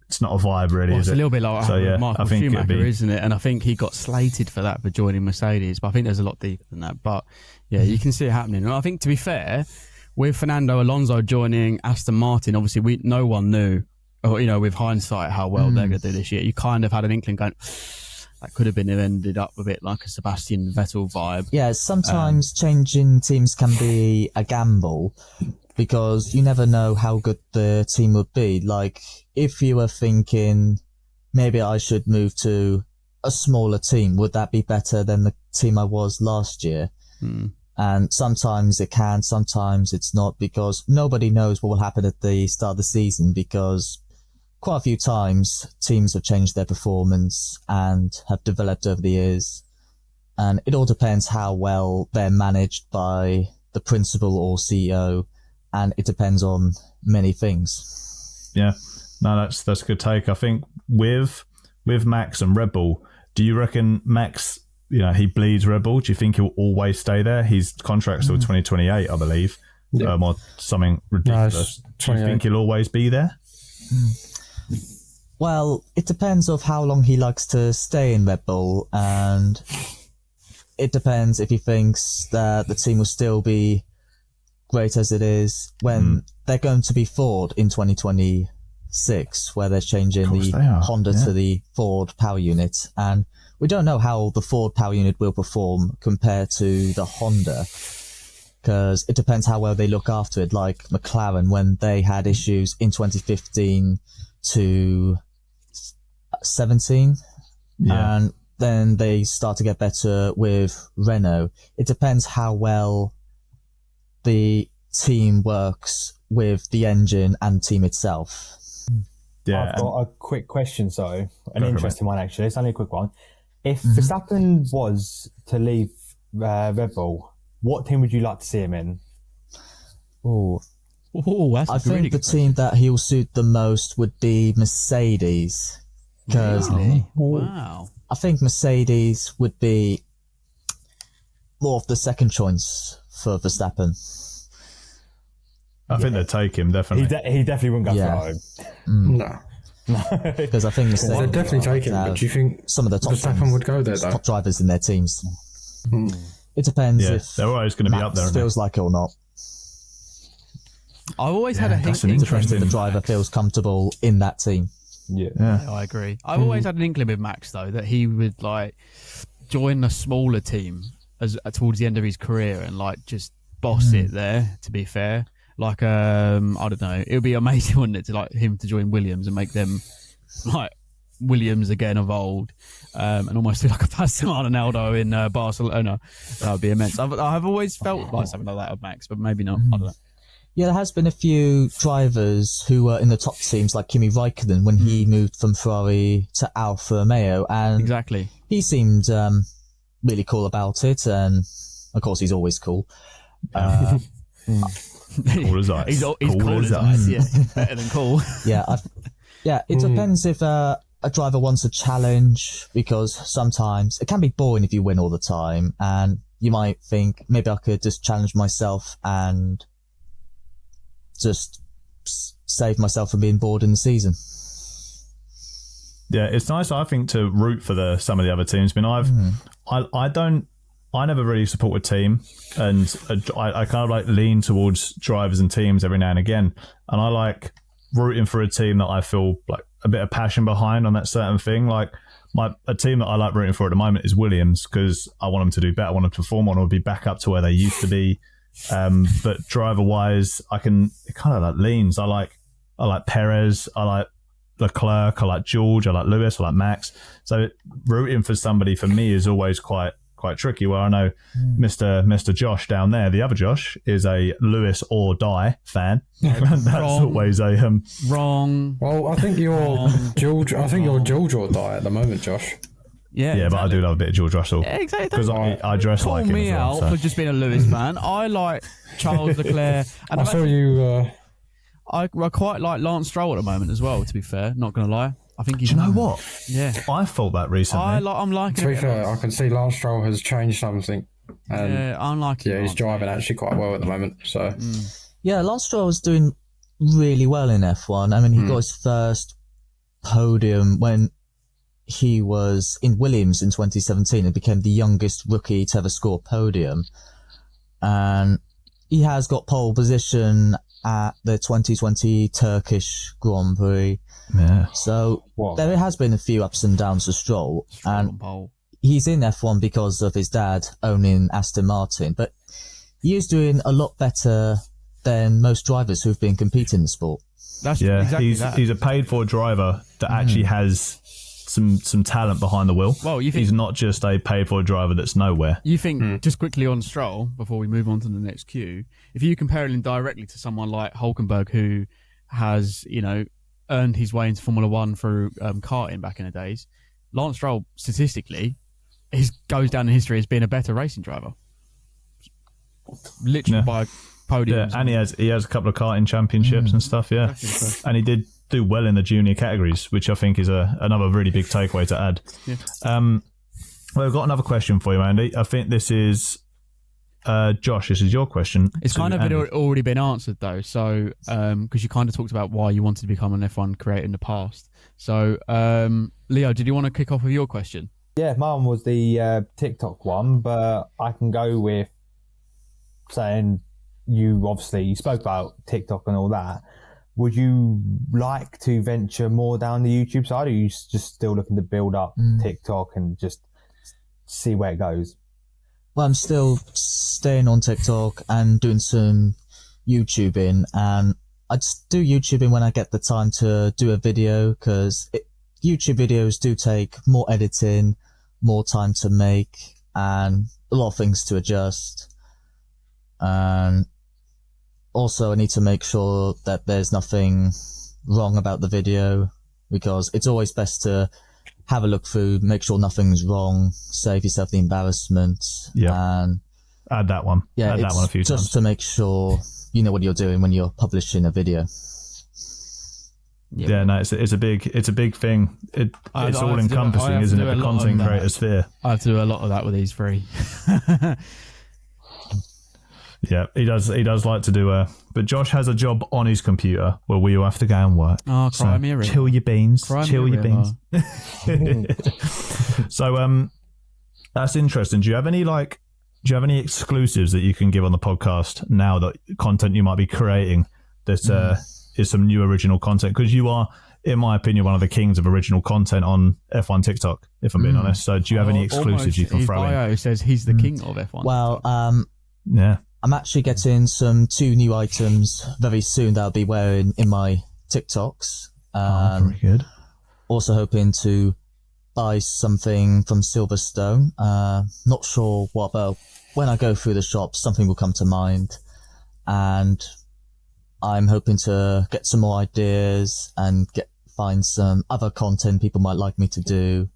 it's not a vibe really, is it? It's a little bit like Michael Schumacher, isn't it? And I think he got slated for that for joining Mercedes, but I think there's a lot deeper than that. But yeah, you can see it happening. And I think, to be fair, with Fernando Alonso joining Aston Martin, obviously no one knew, or with hindsight, how well they're going to do this year. You kind of had an inkling going, that could have been ended up a bit like a Sebastian Vettel vibe. Yeah, sometimes changing teams can be a gamble, because you never know how good the team would be. Like, if you were thinking, maybe I should move to a smaller team, would that be better than the team I was last year? And sometimes it can, sometimes it's not, because nobody knows what will happen at the start of the season, because quite a few times teams have changed their performance and have developed over the years. And it all depends how well they're managed by the principal or CEO. And it depends on many things. Yeah, no, that's a good take. I think with Max and Red Bull, do you reckon Max, he bleeds Red Bull? Do you think he'll always stay there? His contract's till 2028, I believe, or something ridiculous. Do you think he'll always be there? Well, it depends on how long he likes to stay in Red Bull, and it depends if he thinks that the team will still be great as it is when they're going to be Ford in 2026, where they're changing the Honda to the Ford power unit. And we don't know how the Ford power unit will perform compared to the Honda, because it depends how well they look after it. Like McLaren, when they had issues in 2015 to 17, and then they start to get better with Renault. It depends how well the team works with the engine and team itself. Yeah, I've got a quick question, an interesting one actually. It's only a quick one. If Verstappen was to leave Red Bull, what team would you like to see him in? Oh, that's I think the team that he'll suit the most would be Mercedes. Because wow, I think Mercedes would be more of the second choice for Verstappen. I think they'd take him, definitely. He definitely wouldn't go Ferrari. No. Because I think Mercedes They'd definitely take him, but do you think some of the top Verstappen would go there, though? Top drivers in their teams. It depends if they're always going to be up there. Feels like it or not. I've always had a hint. Interesting. The driver feels comfortable in that team. Yeah, I agree. I've always had an inkling with Max though that he would like join a smaller team as towards the end of his career and like just boss it there. To be fair, like I don't know, it would be amazing, wouldn't it, to like him to join Williams and make them like Williams again of old, and almost do like a Pastor Ronaldo in Barcelona. That would be immense. I've always felt like something like that of Max, but maybe not. I don't know. Yeah, there has been a few drivers who were in the top teams, like Kimi Raikkonen, when he moved from Ferrari to Alfa Romeo, and exactly, he seemed really cool about it, and of course he's always cool. Cool as ice. He's cool as ice. Yeah, better than cool. Yeah, it depends if a driver wants a challenge, because sometimes it can be boring if you win all the time, and you might think maybe I could just challenge myself and just save myself from being bored in the season. Yeah, it's nice, I think, to root for some of the other teams. I mean, I never really support a team, and I kind of like lean towards drivers and teams every now and again, and I like rooting for a team that I feel like a bit of passion behind on that certain thing. Like a team that I like rooting for at the moment is Williams, because I want them to do better, I want them to perform, I want them to be back up to where they used to be. But driver wise, it kind of like leans. I like Perez, I like Leclerc, I like George, I like Lewis, I like Max. So rooting for somebody for me is always quite tricky. Where I know Mr. Josh down there, the other Josh, is a Lewis or die fan. That's always a wrong. Well, I think you're George. I think you're George or die at the moment, Josh. Yeah, exactly. But I do love a bit of George Russell. Yeah, exactly. Because I dress Call like him me as well, out for just being a Lewis fan. I like Charles Leclerc. And I saw you. I quite like Lance Stroll at the moment as well, to be fair. Not going to lie. I think he's... Do you know what? Yeah. I thought that recently. I'm liking it. To be fair, I can see Lance Stroll has changed something. Yeah, I'm liking it. Yeah, he's driving actually quite well at the moment. So. Yeah, Lance Stroll was doing really well in F1. I mean, he got his first podium when he was in Williams in 2017 and became the youngest rookie to ever score a podium. And he has got pole position at the 2020 Turkish Grand Prix. Yeah. So there has been a few ups and downs for Stroll. And he's in F1 because of his dad owning Aston Martin. But he is doing a lot better than most drivers who've been competing in the sport. That's exactly he's a paid-for driver that actually has some talent behind the wheel. Well, you think he's not just a paid-for driver that's nowhere. You think, just quickly on Stroll, before we move on to the next queue, if you compare him directly to someone like Hülkenberg, who has, earned his way into Formula One through karting back in the days, Lance Stroll, statistically, goes down in history as being a better racing driver. Literally by podiums. Yeah, and he has a couple of karting championships and stuff, yeah. Exactly. And he did do well in the junior categories, which I think is another really big takeaway to add. Yeah. Well, I've got another question for you, Andy. I think this is Josh. This is your question. It's kind of already been answered though, so because you kind of talked about why you wanted to become an F1 creator in the past. So, Leo, did you want to kick off with your question? Yeah, mine was the TikTok one, but I can go with saying you spoke about TikTok and all that. Would you like to venture more down the YouTube side, or are you just still looking to build up TikTok and just see where it goes? Well, I'm still staying on TikTok and doing some YouTubing, and I just do YouTubing when I get the time to do a video, because YouTube videos do take more editing, more time to make, and a lot of things to adjust. And also, I need to make sure that there's nothing wrong about the video, because it's always best to have a look through, make sure nothing's wrong, save yourself the embarrassment. Yeah. And add that one. Yeah, add that one a few times. Just to make sure you know what you're doing when you're publishing a video. Yeah, no, it's a big thing. It's all encompassing, isn't it? The content creator sphere. I have to do a lot of that with these three. Yeah, he does like to do but Josh has a job on his computer where we all have to go and work. Oh, cry me a river. Chill your beans. Chill your beans. So that's interesting. Do you have any exclusives that you can give on the podcast now, that content you might be creating that is some new original content? Because you are, in my opinion, one of the kings of original content on F1 TikTok, if I'm being honest. So do you have any exclusives you can throw in? His bio says he's the king of F1. Well, yeah. I'm actually getting 2 new items very soon that I'll be wearing in my TikToks. Very good. Also hoping to buy something from Silverstone. Not sure what, but when I go through the shop, something will come to mind. And I'm hoping to get some more ideas and find some other content people might like me to do,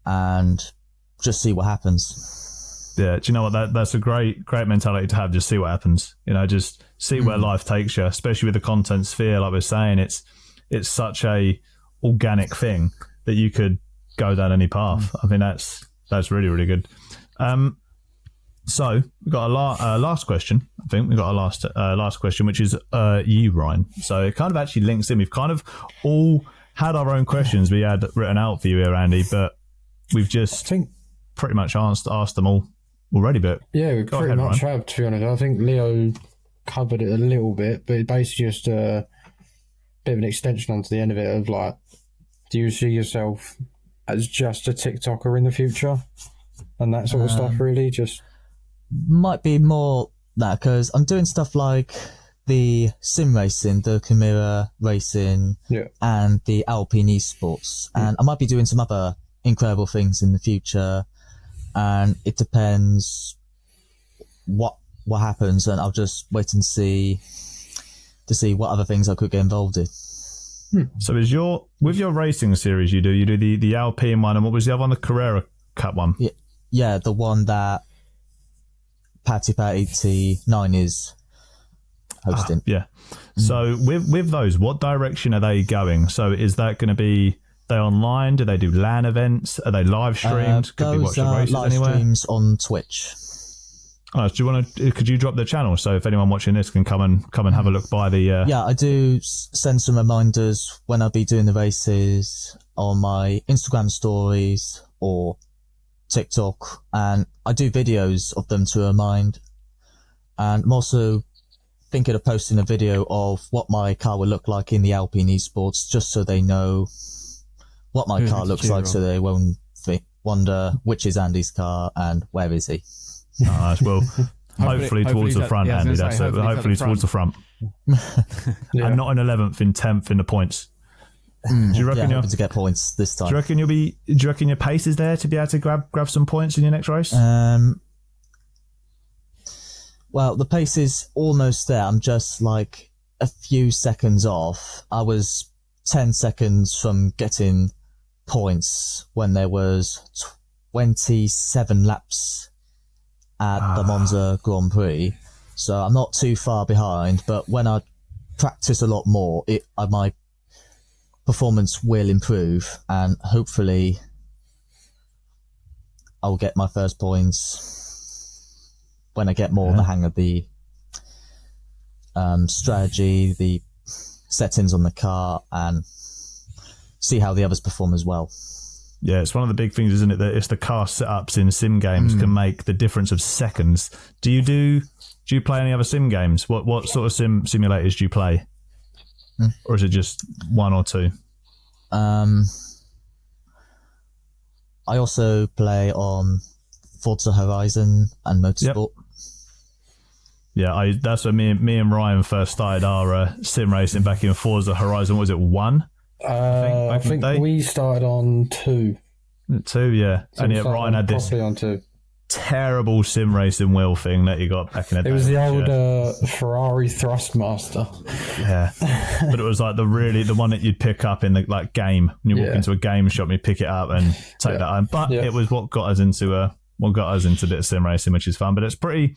and just see what happens. Yeah, do you know what? That's a great mentality to have. Just see what happens. Just see where life takes you, especially with the content sphere. Like we're saying, it's such a organic thing that you could go down any path. I think that's really, really good. So we've got a last question. I think we've got a last question, which is you, Ryan. So it kind of actually links in. We've kind of all had our own questions we had written out for you here, Andy, but we've just pretty much asked them all already. But yeah, we pretty much have, to be honest. I think Leo covered it a little bit, but it's basically just a bit of an extension onto the end of it of like, do you see yourself as just a TikToker in the future? And that sort of stuff, really. Just might be more that, because I'm doing stuff like the sim racing, the Chimera racing, and the Alpine esports, and I might be doing some other incredible things in the future, and it depends what happens, and I'll just wait and see what other things I could get involved in. So with your racing series you do the Alpine one, and what was the other one, the Carrera Cup one? Yeah, the one that Patty 89 is hosting. Yeah. So with those, what direction are they going? So is that going to be, they online? Do they do LAN events? Are they live streamed? Could be watching races live anywhere? streams on Twitch. Oh, could you drop the channel so if anyone watching this can come and have a look by the... Yeah, I do send some reminders when I'll be doing the races on my Instagram stories or TikTok, and I do videos of them to remind. And I'm also thinking of posting a video of what my car will look like in the Alpine esports, just so they know what my car looks like, so they won't wonder which is Andy's car and where is he. Nice. Well, hopefully towards the front, Andy. That's it. Hopefully towards the front, and not an 11th in 10th in the points. Do you reckon hoping to get points this time? Do you reckon your pace is there to be able to grab some points in your next race? Well, the pace is almost there. I'm just like a few seconds off. I was 10 seconds from getting points when there was 27 laps at the Monza Grand Prix. So I'm not too far behind, but when I practice a lot more, my performance will improve, and hopefully I'll get my first points when I get more of the hang of the strategy, the settings on the car, and see how the others perform as well. Yeah, it's one of the big things, isn't it, that it's the car setups in sim games can make the difference of seconds. Do you play any other sim games? What sort of simulators do you play? Or is it just one or two? I also play on Forza Horizon and Motorsport. Yep. Yeah, that's when me and Ryan first started our sim racing back in Forza Horizon. Was it 1? I think we started on 2. 2, yeah. So and yet Ryan had this. Probably on 2. terrible sim racing wheel thing that you got back in the day. It was the old Ferrari Thrustmaster. Yeah, but it was like the one that you'd pick up in the like game. And you walk into a game shop, and you pick it up and take that home. But it was what got us into a bit of sim racing, which is fun. But it's pretty.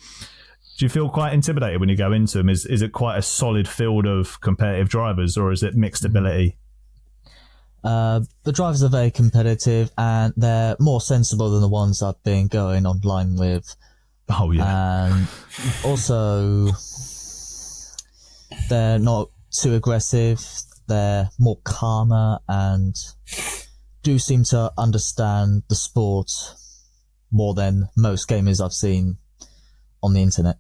Do you feel quite intimidated when you go into them? Is it quite a solid field of competitive drivers, or is it mixed ability? The drivers are very competitive, and they're more sensible than the ones I've been going online with. Oh yeah, and also they're not too aggressive. They're more calmer and do seem to understand the sport more than most gamers I've seen on the internet.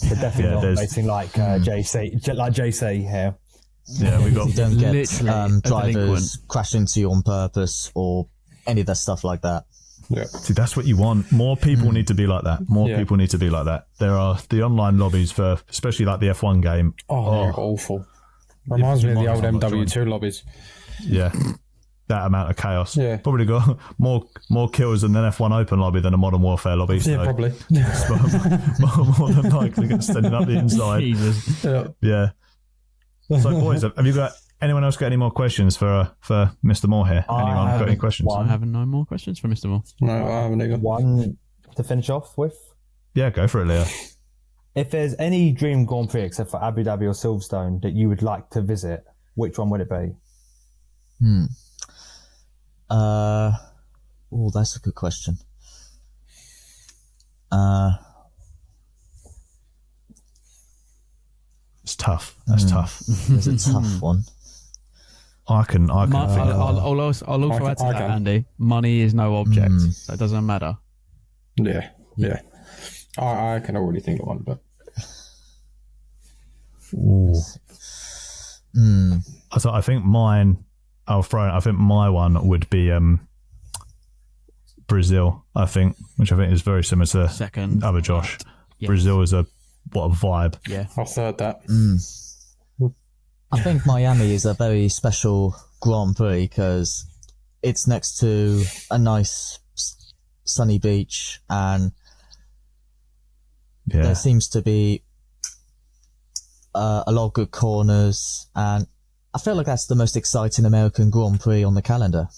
They're definitely not racing like JC here. Yeah, we got. You don't get drivers crash into you on purpose or any of that stuff like that. Yeah. See, that's what you want. More people need to be like that. More people need to be like that. There are the online lobbies for, especially like the F1 game. Oh, they're awful. Reminds me of the old MW2 lobbies. Yeah. That amount of chaos. Yeah. Probably got more kills in an F1 Open lobby than a Modern Warfare lobby. So Yeah, probably. more than likely get standing up the inside. Jesus. Yeah. So, boys, have you got anyone else got any more questions for Mr. Moore here? Anyone got any questions? I have no more questions for Mr. Moore. No, I haven't got one to finish off with. Yeah, go for it, Leo. If there's any dream Grand Prix except for Abu Dhabi or Silverstone that you would like to visit, which one would it be? Oh, that's a good question. It's tough. That's tough. It's a tough one. I can think of I'll also add to that, Andy. Money is no object, so it doesn't matter. Yeah. I can already think of one, but. I think mine. I think my one would be Brazil. Which I think is very similar to Second. other Josh. Yes. Brazil is what a vibe. Yeah, I'll third that. I think Miami is a very special Grand Prix because it's next to a nice sunny beach, and there seems to be a lot of good corners, and I feel like that's the most exciting American Grand Prix on the calendar.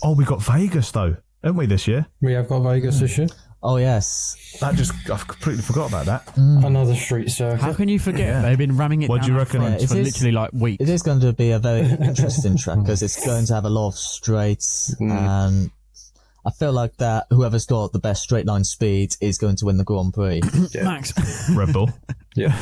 Oh, we got Vegas though, haven't we, this year? We have got Vegas this year. Oh yes, I completely forgot about that. Another street circuit. How can you forget? They've been ramming it What down do you reckon? for literally like weeks. it is going to be a very interesting track because it's going to have a lot of straights, and I feel like that whoever's got the best straight line speed is going to win the Grand Prix. Max. Red Bull. Yeah.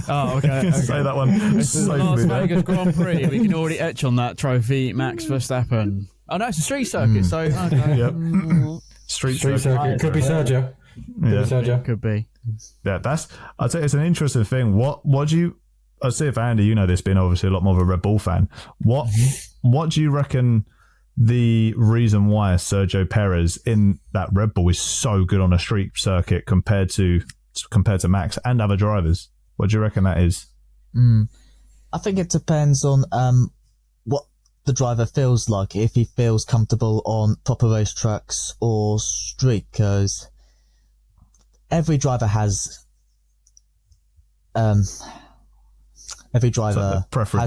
Oh, okay. Say that one. It's the Las Vegas Grand Prix. We can already etch on that trophy, Max Verstappen. Oh no, it's a street circuit, so okay. Yep. Street circuit. Could be Sergio. Could be. Yeah, I'd say it's an interesting thing. What do you? I'll see if Andy, you know this, being obviously a lot more of a Red Bull fan. What do you reckon the reason why Sergio Perez in that Red Bull is so good on a street circuit compared to Max and other drivers? What do you reckon that is? I think it depends on what the driver feels like, if he feels comfortable on proper racetracks or street, because every driver has has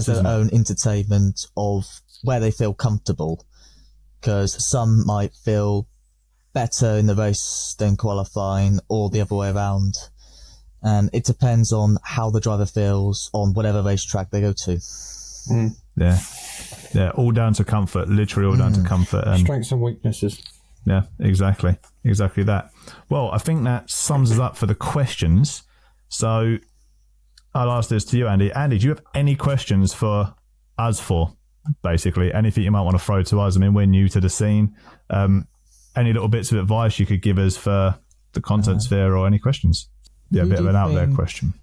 their own entertainment of where they feel comfortable, because some might feel better in the race than qualifying or the other way around, and it depends on how the driver feels on whatever racetrack they go to. Yeah, all down to comfort, literally all down to comfort. And strengths and weaknesses. Yeah, exactly that. Well, I think that sums us up for the questions. So I'll ask this to you, Andy. Andy, do you have any questions for us basically? Anything you might want to throw to us? I mean, we're new to the scene. Any little bits of advice you could give us for the content sphere, or any questions? Yeah, a bit of an out there question.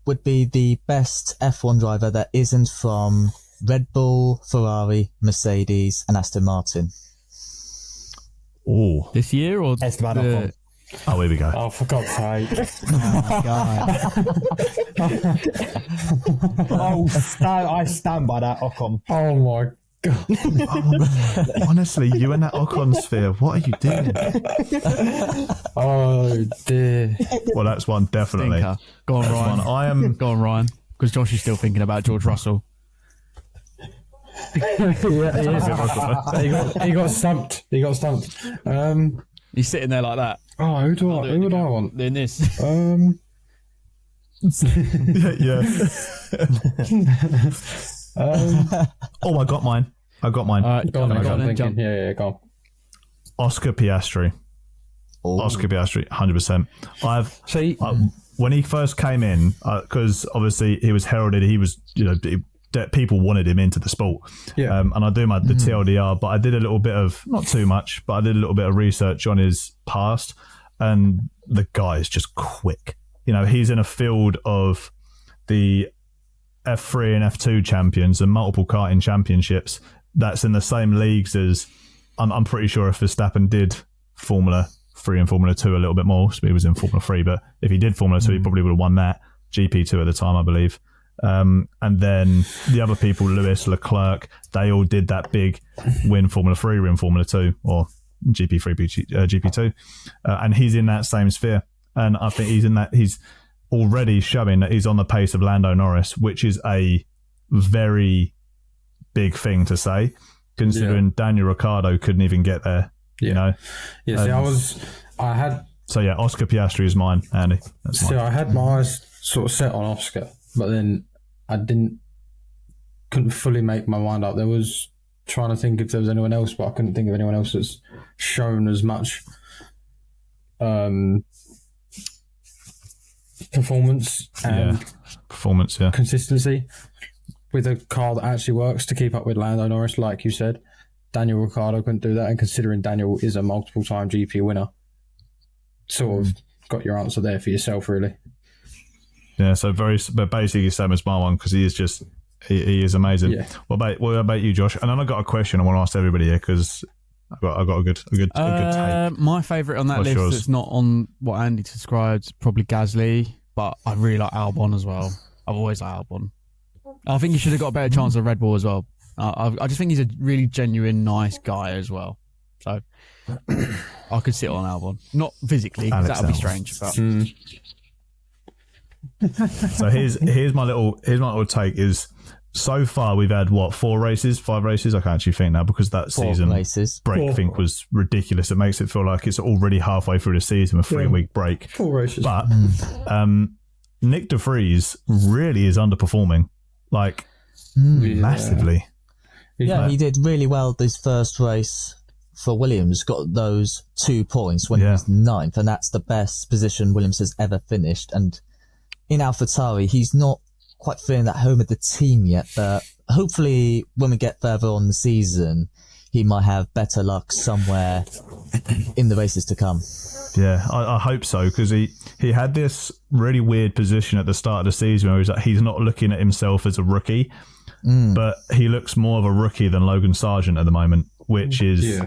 Would be the best F1 driver that isn't from Red Bull, Ferrari, Mercedes, and Aston Martin? Oh, this year or Esteban Ocon? Oh, here we go. Oh, for God's sake! I stand by that Ocon. Oh my Honestly, you and that Ocon sphere, what are you doing? Oh dear. Well, that's one definitely. Stinker. Go on, Ryan. Go on, Ryan. Because Josh is still thinking about George Russell. Yeah, he got stumped. He's sitting there like that. Oh, who would I want? Doing this. Yeah. Oh, I got mine. Go on. Yeah, go on. Oscar Piastri. Oscar Piastri, 100%. When he first came in, because obviously he was heralded, he was, people wanted him into the sport. Yeah. And I do the TLDR, but I did a little bit of, not too much, but I did a little bit of research on his past, and the guy is just quick. He's in a field of the F3 and F2 champions and multiple karting championships that's in the same leagues as, I'm pretty sure if Verstappen did Formula 3 and Formula 2 a little bit more, so he was in Formula 3, but if he did Formula 2, he probably would have won that. GP2 at the time, I believe. And then the other people, Lewis, Leclerc, they all did that big win Formula 3, win Formula 2, or GP3, GP2. And he's in that same sphere. And I think he's already showing that he's on the pace of Lando Norris, which is a very big thing to say, considering Daniel Ricciardo couldn't even get there. Yeah. So yeah, Oscar Piastri is mine, Andy. That's mine. I had my eyes sort of set on Oscar, but then I couldn't fully make my mind up. There was trying to think if there was anyone else, but I couldn't think of anyone else that's shown as much performance and consistency with a car that actually works to keep up with Lando Norris, like you said. Daniel Ricciardo couldn't do that, and considering Daniel is a multiple-time GP winner, sort of got your answer there for yourself, really. Yeah, but basically same as my one, because he is amazing. Yeah. What about you, Josh? And then I got a question I want to ask everybody here, because I got a good take. My favourite on that list that's not on what Andy described, probably Gasly, but I really like Albon as well. I've always liked Albon. I think he should have got a better chance at Red Bull as well. I just think he's a really genuine, nice guy as well. So I could sit on Albon, not physically, because that would be strange. But so here's my little take is. So far, we've had, 5 races? I can't actually think now, because that season break, I think, was ridiculous. It makes it feel like it's already halfway through the season, a 3-week break. 4 races. But Nick de Vries really is underperforming, massively. Yeah, he did really well this first race for Williams, got those 2 points when he was 9th, and that's the best position Williams has ever finished. And in AlphaTauri, he's not quite feeling at home at the team yet, but hopefully when we get further on the season, he might have better luck somewhere in the races to come. Yeah, I hope so, because he had this really weird position at the start of the season where he's not looking at himself as a rookie, but he looks more of a rookie than Logan Sargent at the moment, which is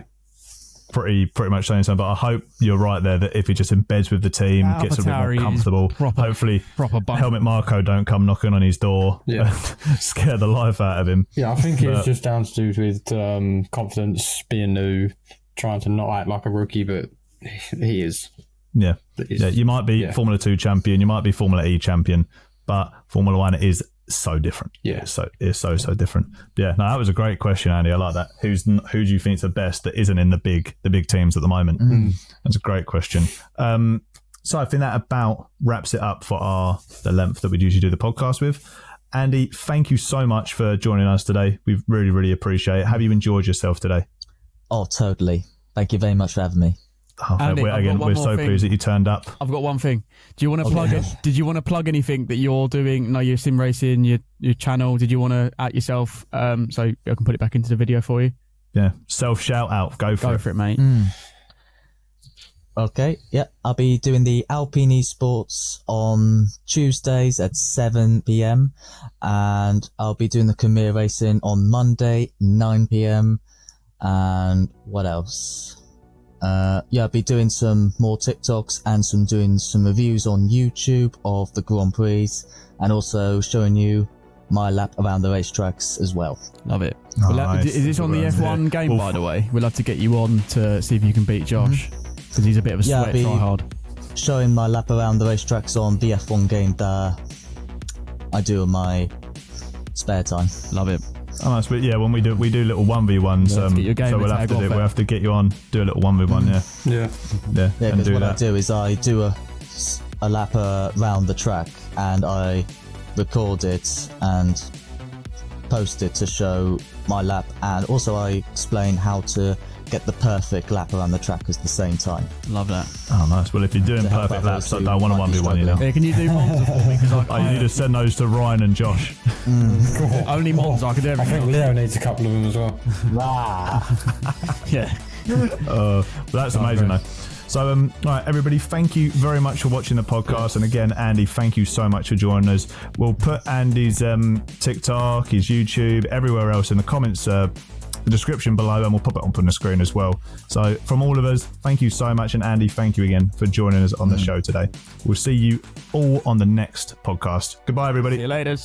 pretty much saying something. But I hope you're right there, that if he just embeds with the team, gets a bit more comfortable, hopefully Helmut Marko don't come knocking on his door and scare the life out of him. Yeah, I think it's just down to do with confidence, being new, trying to not act like a rookie, but he is. Yeah, you might be Formula 2 champion, you might be Formula E champion, but Formula 1 is so different. Yeah, it's so different. Yeah, no, that was a great question, Andy. I like that. Who do you think is the best that isn't in the big teams at the moment? That's a great question. So I think that about wraps it up for the length that we'd usually do the podcast with. Andy, thank you so much for joining us today. We really, really appreciate it. Have you enjoyed yourself today? Oh, totally. Thank you very much for having me. Andy, we're so pleased that you turned up. I've got one thing. Do you want to plug it? Did you want to plug anything that you're doing? No, your sim racing, your channel. Did you want to at yourself so I can put it back into the video for you? Yeah, self shout out. Go for it, mate. Okay, yeah, I'll be doing the Alpine Esports on Tuesdays at 7 p.m. and I'll be doing the Khmer racing on Monday 9 p.m. and what else? I'll be doing some more TikToks and doing some reviews on YouTube of the Grand Prix, and also showing you my lap around the racetracks as well. Love it. Nice. Is this on the F1 game, by the way? We'll have to get you on to see if you can beat Josh, because he's a bit of a sweat try hard. Showing my lap around the racetracks on the F1 game that I do in my spare time. Love it. Oh, nice. But yeah, when we do little 1v1s, so we'll have to get you on, do a little 1v1, Yeah, because what I do is I do a lap around the track and I record it and post it to show my lap, and also I explain how to get the perfect lap around the track at the same time. Love that. Oh, nice. Well, if you're doing perfect laps, I don't want a 1v1, you know. Yeah, can you do Monza for me? You need to send those to Ryan and Josh. Only Monza, I could do everything. I think Leo needs a couple of them as well. Yeah. That's amazing, though. So, all right, everybody, thank you very much for watching the podcast. And again, Andy, thank you so much for joining us. We'll put Andy's TikTok, his YouTube, everywhere else in the comments, the description below, and we'll pop it up on the screen as well. So from all of us, thank you so much. And Andy, thank you again for joining us on the show today. We'll see you all on the next podcast. Goodbye, everybody. See you later.